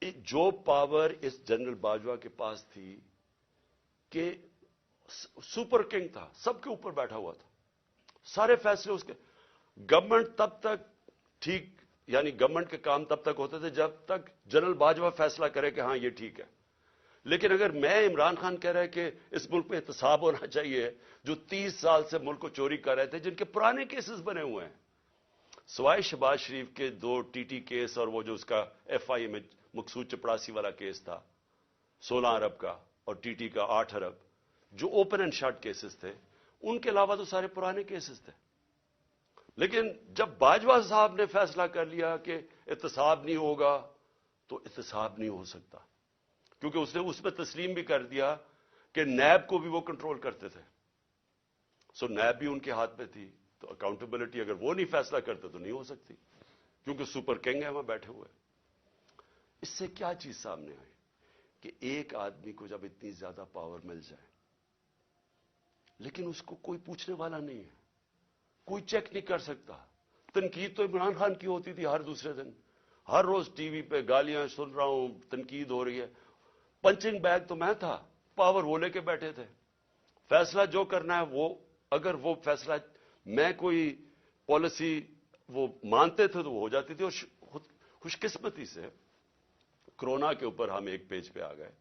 جو پاور اس جنرل باجوہ کے پاس تھی کہ سپر کنگ تھا، سب کے اوپر بیٹھا ہوا تھا، سارے فیصلے اس کے. گورنمنٹ تب تک ٹھیک، یعنی گورنمنٹ کے کام تب تک ہوتے تھے جب تک جنرل باجوہ فیصلہ کرے کہ ہاں یہ ٹھیک ہے. لیکن اگر میں عمران خان کہہ رہا ہے کہ اس ملک میں احتساب ہونا چاہیے، جو 30 سال سے ملک کو چوری کر رہے تھے، جن کے پرانے کیسز بنے ہوئے ہیں، سوائے شہباز شریف کے 2 ٹی ٹی کیس اور وہ جو اس کا ایف آئی اے میں مقصود چپڑاسی والا کیس تھا 16 ارب کا، اور ٹی ٹی کا 8 ارب، جو اوپن اینڈ شٹ کیسز تھے، ان کے علاوہ تو سارے پرانے کیسز تھے. لیکن جب باجوہ صاحب نے فیصلہ کر لیا کہ احتساب نہیں ہوگا، تو احتساب نہیں ہو سکتا، کیونکہ اس نے اس میں تسلیم بھی کر دیا کہ نیب کو بھی وہ کنٹرول کرتے تھے. سو نیب بھی ان کے ہاتھ میں تھی، تو اکاؤنٹیبلٹی اگر وہ نہیں فیصلہ کرتے تو نہیں ہو سکتی، کیونکہ سپر کنگ ہے وہاں بیٹھے ہوئے. اس سے کیا چیز سامنے آئی کہ ایک آدمی کو جب اتنی زیادہ پاور مل جائے لیکن اس کو کوئی پوچھنے والا نہیں ہے، کوئی چیک نہیں کر سکتا. تنقید تو عمران خان کی ہوتی تھی ہر دوسرے دن، ہر روز ٹی وی پہ گالیاں سن رہا ہوں، تنقید ہو رہی ہے. پنچنگ بیگ تو میں تھا، پاور وہ لے کے بیٹھے تھے. فیصلہ جو کرنا ہے وہ، اگر وہ فیصلہ میں کوئی پالیسی وہ مانتے تھے تو وہ ہو جاتی تھی. اور خوش قسمتی سے کرونا کے اوپر ہم ایک پیج پہ آ گئے.